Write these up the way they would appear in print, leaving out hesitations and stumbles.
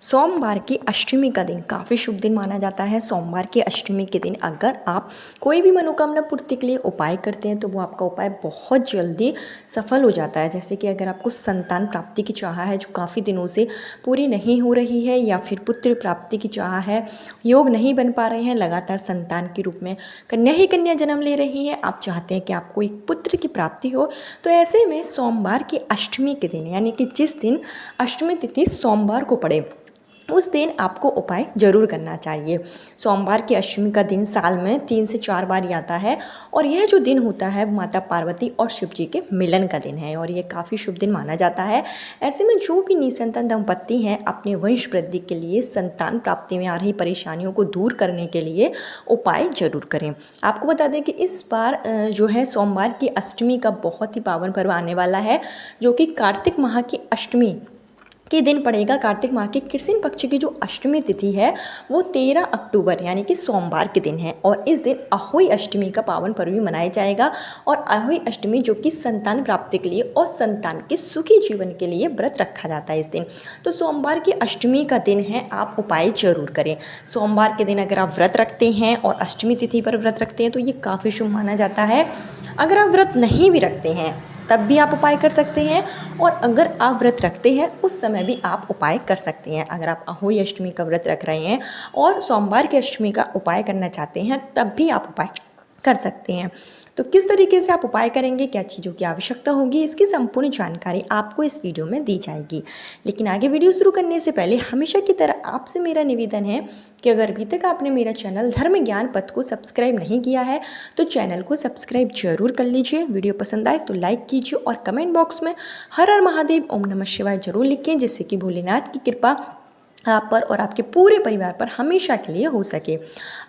सोमवार की अष्टमी का दिन काफ़ी शुभ दिन माना जाता है। सोमवार की अष्टमी के दिन अगर आप कोई भी मनोकामना पूर्ति के लिए उपाय करते हैं तो वो आपका उपाय बहुत जल्दी सफल हो जाता है। जैसे कि अगर आपको संतान प्राप्ति की चाह है जो काफ़ी दिनों से पूरी नहीं हो रही है, या फिर पुत्र प्राप्ति की चाह है, योग नहीं बन पा रहे हैं, लगातार संतान के रूप में कन्या ही कन्या जन्म ले रही है, आप चाहते हैं कि आपको एक पुत्र की प्राप्ति हो, तो ऐसे में सोमवार की अष्टमी के दिन यानी कि जिस दिन अष्टमी तिथि सोमवार को पड़े उस दिन आपको उपाय जरूर करना चाहिए। सोमवार की अष्टमी का दिन साल में 3 से 4 बार ही आता है, और यह जो दिन होता है माता पार्वती और शिव जी के मिलन का दिन है, और ये काफ़ी शुभ दिन माना जाता है। ऐसे में जो भी निसंतान दंपत्ति हैं अपने वंश वृद्धि के लिए, संतान प्राप्ति में आ रही परेशानियों को दूर करने के लिए उपाय जरूर करें। आपको बता दें कि इस बार जो है सोमवार की अष्टमी का बहुत ही पावन पर्व आने वाला है, जो कि कार्तिक माह की अष्टमी के दिन पड़ेगा। कार्तिक माह की कृष्ण पक्ष की जो अष्टमी तिथि है वो 13 अक्टूबर यानी कि सोमवार के दिन है, और इस दिन अहोई अष्टमी का पावन पर्व भी मनाया जाएगा। और अहोई अष्टमी जो कि संतान प्राप्ति के लिए और संतान के सुखी जीवन के लिए व्रत रखा जाता है इस दिन। तो सोमवार की अष्टमी का दिन है, आप उपाय जरूर करें। सोमवार के दिन अगर आप व्रत रखते हैं और अष्टमी तिथि पर व्रत रखते हैं तो ये काफ़ी शुभ माना जाता है। अगर आप व्रत नहीं भी रखते हैं तब भी आप उपाय कर सकते हैं, और अगर आप व्रत रखते हैं उस समय भी आप उपाय कर सकते हैं। अगर आप अहोई अष्टमी का व्रत रख रहे हैं और सोमवार की अष्टमी का उपाय करना चाहते हैं तब भी आप उपाय कर सकते हैं। तो किस तरीके से आप उपाय करेंगे, क्या चीज़ों की आवश्यकता होगी, इसकी संपूर्ण जानकारी आपको इस वीडियो में दी जाएगी। लेकिन आगे वीडियो शुरू करने से पहले हमेशा की तरह आपसे मेरा निवेदन है कि अगर अभी तक आपने मेरा चैनल धर्म ज्ञान पथ को सब्सक्राइब नहीं किया है तो चैनल को सब्सक्राइब जरूर कर लीजिए। वीडियो पसंद आए तो लाइक कीजिए, और कमेंट बॉक्स में हर हर महादेव ओम नमः शिवाय जरूर लिखें, जिससे कि भोलेनाथ की कृपा आप पर और आपके पूरे परिवार पर हमेशा के लिए हो सके।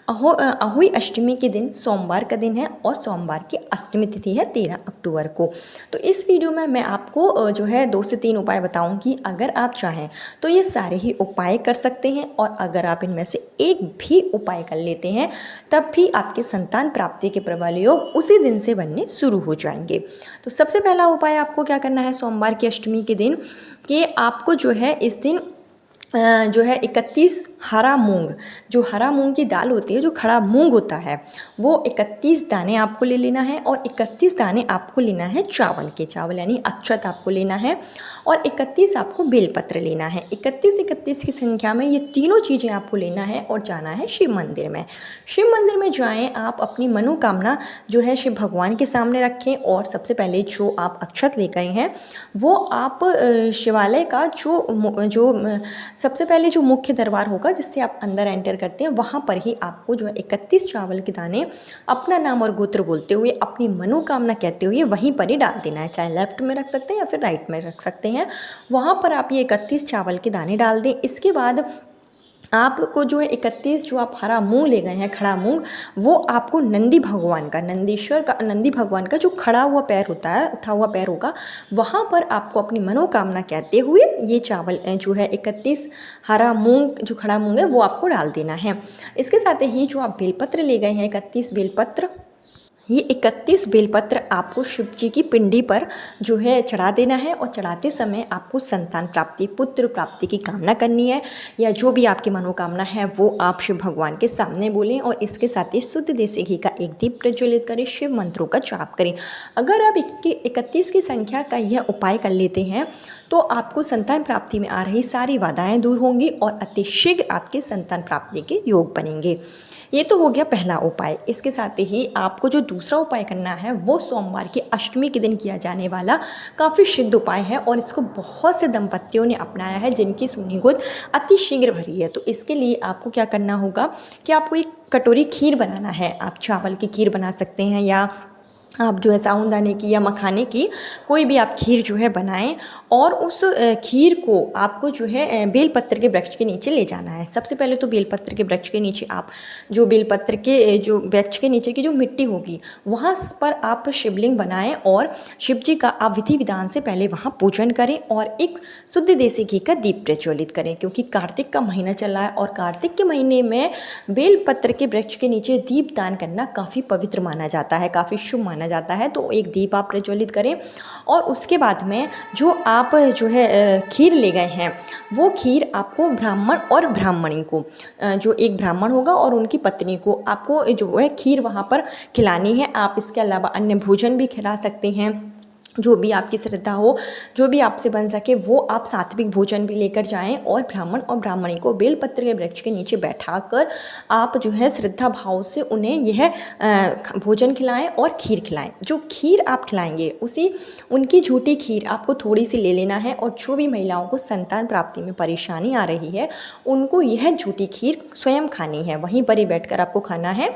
अहोई अष्टमी के दिन सोमवार का दिन है, और सोमवार की अष्टमी तिथि है 13 अक्टूबर को। तो इस वीडियो में मैं आपको जो है 2 से 3 उपाय बताऊंगी। अगर आप चाहें तो ये सारे ही उपाय कर सकते हैं, और अगर आप इनमें से एक भी उपाय कर लेते हैं तब भी आपके संतान प्राप्ति के प्रबल योग उसी दिन से बनने शुरू हो जाएंगे। तो सबसे पहला उपाय आपको क्या करना है सोमवार की अष्टमी के दिन, कि आपको जो है इस दिन जो है 31 हरा मूंग, जो हरा मूंग की दाल होती है, जो खड़ा मूंग होता है, वो 31 दाने आपको ले लेना है, और 31 दाने आपको लेना है चावल के, चावल यानी अक्षत आपको लेना है, और 31 आपको बेलपत्र लेना है। 31 की संख्या में ये तीनों चीज़ें आपको लेना है और जाना है शिव मंदिर में। शिव मंदिर में जाएं, आप अपनी मनोकामना जो है शिव भगवान के सामने रखें, और सबसे पहले जो आप अक्षत लेकर हैं वो आप शिवालय का जो सबसे पहले जो मुख्य दरबार होगा जिससे आप अंदर एंटर करते हैं, वहाँ पर ही आपको जो है 31 चावल के दाने अपना नाम और गोत्र बोलते हुए, अपनी मनोकामना कहते हुए वहीं पर ही डाल देना है। चाहे लेफ्ट में रख सकते हैं या फिर राइट में रख सकते हैं, वहाँ पर आप ये 31 चावल के दाने डाल दें। इसके बाद आपको जो है 31 जो आप हरा मूंग ले गए हैं, खड़ा मूंग, वो आपको नंदी भगवान का, नंदीश्वर का, नंदी भगवान का जो खड़ा हुआ पैर होता है, उठा हुआ पैर होगा, वहाँ पर आपको अपनी मनोकामना कहते हुए ये चावल जो है 31 हरा मूंग जो खड़ा मूंग है वो आपको डाल देना है। इसके साथ ही जो आप बेलपत्र ले गए हैं 31 बेलपत्र, ये 31 बेलपत्र आपको शिव जी की पिंडी पर जो है चढ़ा देना है, और चढ़ाते समय आपको संतान प्राप्ति, पुत्र प्राप्ति की कामना करनी है, या जो भी आपकी मनोकामना है वो आप शिव भगवान के सामने बोलें, और इसके साथ ही शुद्ध देसी घी का एक दीप प्रज्वलित करें, शिव मंत्रों का जाप करें। अगर आप 31 की संख्या का यह उपाय कर लेते हैं तो आपको संतान प्राप्ति में आ रही सारी बाधाएं दूर होंगी, और अतिशीघ्र आपके संतान प्राप्ति के योग बनेंगे। ये तो हो गया पहला उपाय। इसके साथ ही आपको जो दूसरा उपाय करना है वो सोमवार की अष्टमी के दिन किया जाने वाला काफ़ी सिद्ध उपाय है, और इसको बहुत से दंपत्तियों ने अपनाया है जिनकी सूनी गोद अति शीघ्र भरी है। तो इसके लिए आपको क्या करना होगा कि आपको एक कटोरी खीर बनाना है। आप चावल की खीर बना सकते हैं, या आप जो है साबूदाने की या मखाने की कोई भी आप खीर जो है बनाएं, और उस खीर को आपको जो है बेलपत्र के वृक्ष के नीचे ले जाना है। सबसे पहले तो बेलपत्र के वृक्ष के नीचे आप जो बेलपत्र के जो वृक्ष के नीचे की जो मिट्टी होगी वहाँ पर आप शिवलिंग बनाएं, और शिव जी का आप विधि विधान से पहले वहाँ पूजन करें, और एक शुद्ध देसी घी का दीप प्रज्वलित करें, क्योंकि कार्तिक का महीना चल रहा है, और कार्तिक के महीने में बेलपत्र के वृक्ष के नीचे दीप दान करना काफ़ी पवित्र माना जाता है, काफ़ी शुभ माना जाता है। तो एक दीप आप प्रज्वलित करें और उसके बाद में जो आप जो है खीर ले गए हैं वो खीर आपको ब्राह्मण और ब्राह्मणी को जो एक ब्राह्मण होगा और उनकी पत्नी को आपको जो है खीर वहाँ पर खिलानी है। आप इसके अलावा अन्य भोजन भी खिला सकते हैं, जो भी आपकी श्रद्धा हो, जो भी आपसे बन सके वो आप सात्विक भोजन भी लेकर जाएं और ब्राह्मण और ब्राह्मणी को बेलपत्र के वृक्ष के नीचे बैठाकर आप जो है श्रद्धा भाव से उन्हें यह भोजन खिलाएं और खीर खिलाएं। जो खीर आप खिलाएंगे उसी उनकी झूठी खीर आपको थोड़ी सी ले लेना है और जो भी महिलाओं को संतान प्राप्ति में परेशानी आ रही है उनको यह झूठी खीर स्वयं खानी है, वहीं पर ही बैठकर आपको खाना है।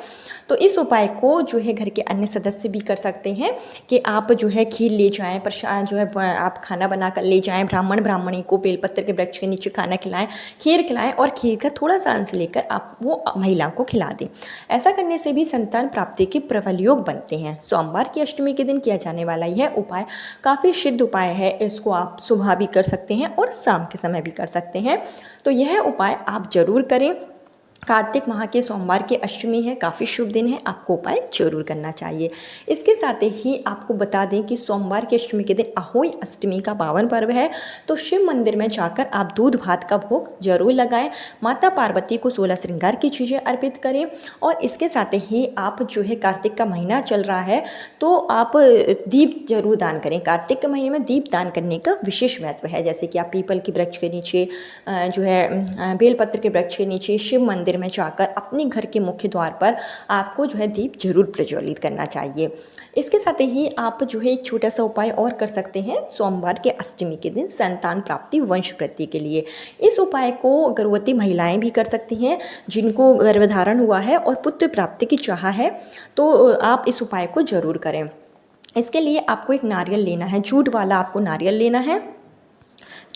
तो इस उपाय को जो है घर के अन्य सदस्य भी कर सकते हैं कि आप जो है खीर ले जाएं, प्रसाद जो है आप खाना बनाकर ले जाएं, ब्राह्मण ब्राह्मणी को बेलपत्र के वृक्ष के नीचे खाना खिलाएं, खीर खिलाएं और खीर का थोड़ा सा अंश लेकर आप वो महिला को खिला दें। ऐसा करने से भी संतान प्राप्ति के प्रबल योग बनते हैं। सोमवार की अष्टमी के दिन किया जाने वाला यह उपाय काफ़ी सिद्ध उपाय है। इसको आप सुबह भी कर सकते हैं और शाम के समय भी कर सकते हैं। तो यह उपाय आप ज़रूर करें। कार्तिक माह के सोमवार की अष्टमी है, काफ़ी शुभ दिन है, आपको उपाय जरूर करना चाहिए। इसके साथ ही आपको बता दें कि सोमवार की अष्टमी के दिन अहोई अष्टमी का पावन पर्व है। तो शिव मंदिर में जाकर आप दूध भात का भोग जरूर लगाएं, माता पार्वती को 16 श्रृंगार की चीज़ें अर्पित करें। और इसके साथ ही आप जो है कार्तिक का महीना चल रहा है तो आप दीप जरूर दान करें। कार्तिक के महीने में दीप दान करने का विशेष महत्व है, जैसे कि आप पीपल के वृक्ष के नीचे जो है बेलपत्र के वृक्ष के नीचे शिव मंदिर में जाकर अपने घर के मुख्य द्वार पर आपको जो है दीप जरूर प्रज्वलित करना चाहिए। इसके साथ ही आप जो है एक छोटा सा उपाय और कर सकते हैं सोमवार के अष्टमी के दिन संतान प्राप्ति वंश वृद्धि के लिए। इस उपाय को गर्भवती महिलाएं भी कर सकती हैं जिनको गर्भधारण हुआ है और पुत्र प्राप्ति की चाह है, तो आप इस उपाय को जरूर करें। इसके लिए आपको एक नारियल लेना है, जूट वाला आपको नारियल लेना है।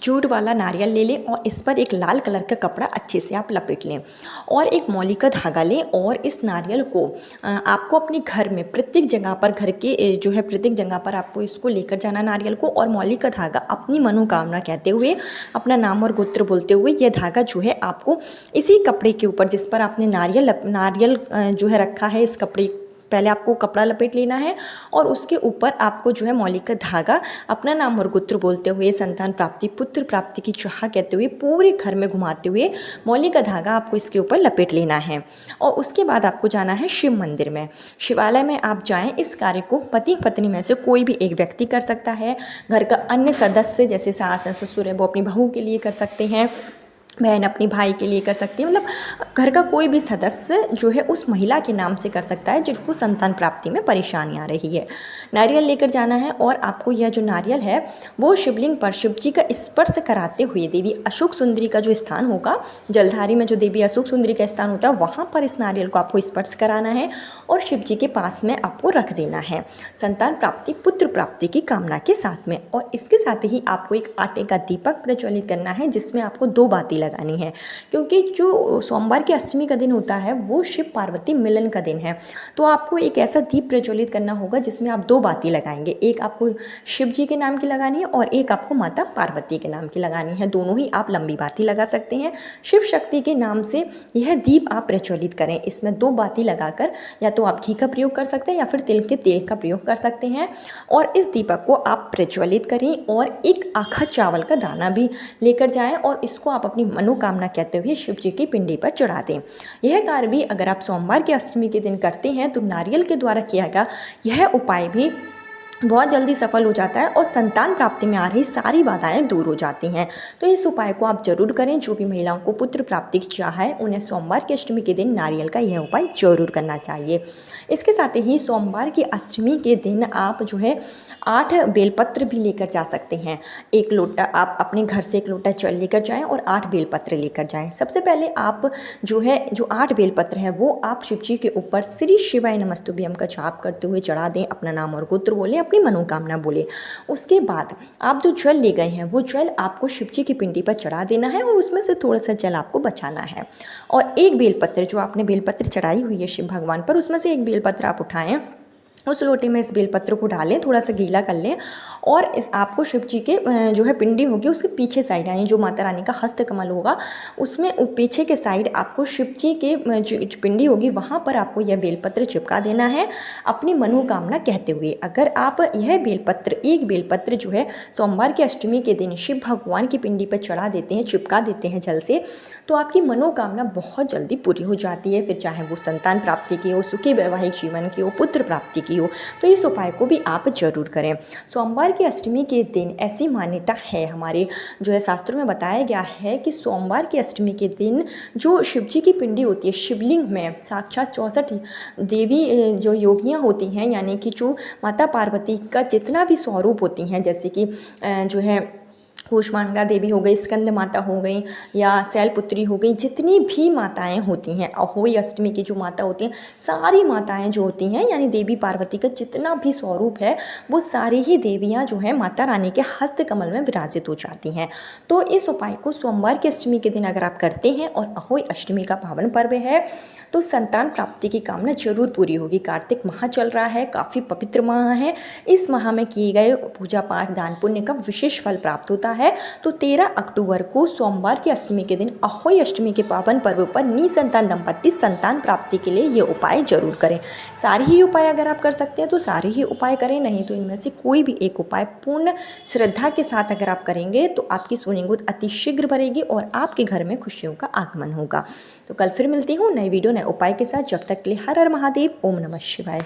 जूट वाला नारियल ले लें और इस पर एक लाल कलर का कपड़ा अच्छे से आप लपेट लें और एक मौली का धागा लें और इस नारियल को आपको अपने घर में प्रत्येक जगह पर, घर के जो है प्रत्येक जगह पर आपको इसको लेकर जाना नारियल को, और मौली का धागा अपनी मनोकामना कहते हुए, अपना नाम और गोत्र बोलते हुए यह धागा जो है आपको इसी कपड़े के ऊपर जिस पर आपने नारियल जो है रखा है, इस कपड़े पहले आपको कपड़ा लपेट लेना है और उसके ऊपर आपको जो है मौलिक का धागा अपना नाम और गोत्र बोलते हुए, संतान प्राप्ति पुत्र प्राप्ति की चाह कहते हुए पूरे घर में घुमाते हुए मौलिक का धागा आपको इसके ऊपर लपेट लेना है। और उसके बाद आपको जाना है शिव मंदिर में, शिवालय में आप जाएं। इस कार्य को पति पत्नी में से कोई भी एक व्यक्ति कर सकता है। घर का अन्य सदस्य जैसे सास है, ससुर है, वो अपनी बहू के लिए कर सकते हैं, बहन अपनी भाई के लिए कर सकती है। मतलब घर का कोई भी सदस्य जो है उस महिला के नाम से कर सकता है जिसको संतान प्राप्ति में परेशानी आ रही है। नारियल लेकर जाना है और आपको यह जो नारियल है वो शिवलिंग पर शिव जी का स्पर्श कराते हुए देवी अशोक सुंदरी का जो स्थान होगा, जलधारी में जो देवी अशोक सुंदरी का स्थान होता है वहाँ पर इस नारियल को आपको स्पर्श कराना है और शिव जी के पास में आपको रख देना है, संतान प्राप्ति पुत्र प्राप्ति की कामना के साथ में। और इसके साथ ही आपको एक आटे का दीपक प्रज्वलित करना है जिसमें आपको 2 बाती लगानी है, क्योंकि जो सोमवार की अष्टमी का दिन होता है वो शिव पार्वती मिलन का दिन है। तो आपको एक ऐसा दीप प्रज्वलित करना होगा जिसमें आप 2 बाती लगाएंगे, एक आपको शिव जी के नाम की लगानी है और एक आपको माता पार्वती के नाम की लगानी है। दोनों ही आप लंबी बाती लगा सकते हैं। शिव शक्ति के नाम से यह दीप आप प्रज्वलित करें। इसमें 2 बाती लगाकर या तो आप घी का प्रयोग कर सकते हैं या फिर तिल के तेल का प्रयोग कर सकते हैं और इस दीपक को आप प्रज्वलित करें और एक आखा चावल का दाना भी लेकर जाएं और इसको आप अपनी मनोकामना कहते हुए शिव जी की पिंडी पर चढ़ा दें। यह कार्य भी अगर आप सोमवार की अष्टमी के दिन करते हैं तो नारियल के द्वारा किया गया यह उपाय भी बहुत जल्दी सफल हो जाता है और संतान प्राप्ति में आ रही सारी बाधाएं दूर हो जाती हैं। तो इस उपाय को आप जरूर करें। जो भी महिलाओं को पुत्र प्राप्ति की चाह है उन्हें सोमवार की अष्टमी के दिन नारियल का यह उपाय जरूर करना चाहिए। इसके साथ ही सोमवार की अष्टमी के दिन आप जो है 8 बेलपत्र भी लेकर जा सकते हैं। एक लोटा आप अपने घर से 1 लोटा जल लेकर जाएँ और 8 बेलपत्र लेकर जाएँ। सबसे पहले आप जो 8 बेलपत्र हैं वो आप शिव जी के ऊपर श्री शिवाय नमस्तुभ्यम का जाप करते हुए चढ़ा दें, अपना नाम और गोत्र बोलें, अपनी मनोकामना बोले। उसके बाद आप जो जल ले गए हैं वो जल आपको शिव जी की पिंडी पर चढ़ा देना है और उसमें से थोड़ा सा जल आपको बचाना है। और एक बेलपत्र जो आपने बेलपत्र चढ़ाई हुई है शिव भगवान पर, उसमें से एक बेलपत्र आप उठाएं उस लोटे में इस बेलपत्र को डालें, थोड़ा सा गीला कर लें और इस आपको शिव जी के जो है पिंडी होगी उसके पीछे साइड, यानी जो माता रानी का हस्त कमल होगा उसमें पीछे के साइड आपको शिव जी के जो पिंडी होगी वहाँ पर आपको यह बेलपत्र चिपका देना है अपनी मनोकामना कहते हुए। अगर आप यह बेलपत्र, एक बेलपत्र जो है सोमवार की अष्टमी के दिन शिव भगवान की पिंडी पर चढ़ा देते हैं, चिपका देते हैं जल से, तो आपकी मनोकामना बहुत जल्दी पूरी हो जाती है। फिर चाहे वो संतान प्राप्ति की हो, सुखी वैवाहिक जीवन की हो, पुत्र प्राप्ति की हो, तो इस उपाय को भी आप जरूर करें। सोमवार की अष्टमी के दिन ऐसी मान्यता है, हमारे जो है शास्त्रों में बताया गया है कि सोमवार की अष्टमी के दिन जो शिव जी की पिंडी होती है, शिवलिंग में साक्षात 64 देवी जो योगिनियाँ होती हैं, यानी कि जो माता पार्वती का जितना भी स्वरूप होती हैं, जैसे कि जो है कूष्मांडा देवी हो गई, स्कंद माता हो गई या शैलपुत्री हो गई, जितनी भी माताएं होती हैं, अहोई अष्टमी की जो माता होती हैं, सारी माताएं जो होती हैं, यानी देवी पार्वती का जितना भी स्वरूप है वो सारी ही देवियां जो है माता रानी के हस्त कमल में विराजित हो जाती हैं। तो इस उपाय को सोमवार की अष्टमी के दिन अगर आप करते हैं और अहोई अष्टमी का पावन पर्व है तो संतान प्राप्ति की कामना जरूर पूरी होगी। कार्तिक माह चल रहा है, काफ़ी पवित्र माह है, इस माह में किए गए पूजा पाठ दान पुण्य का विशेष फल प्राप्त होता है। तो 13 अक्टूबर को सोमवार की अष्टमी के दिन अहोई अष्टमी के पावन पर्व पर निसंतान दंपत्ति संतान प्राप्ति के लिए ये उपाय जरूर करें। सारे ही उपाय अगर आप कर सकते हैं तो सारे ही उपाय करें, नहीं तो इनमें से कोई भी एक उपाय पूर्ण श्रद्धा के साथ अगर आप करेंगे तो आपकी सोनीगोद अति शीघ्र भरेगी और आपके घर में खुशियों का आगमन होगा। तो कल फिर मिलती हूँ नई वीडियो नए उपाय के साथ। जब तक के लिए हर हर महादेव, ओम नमः शिवाय।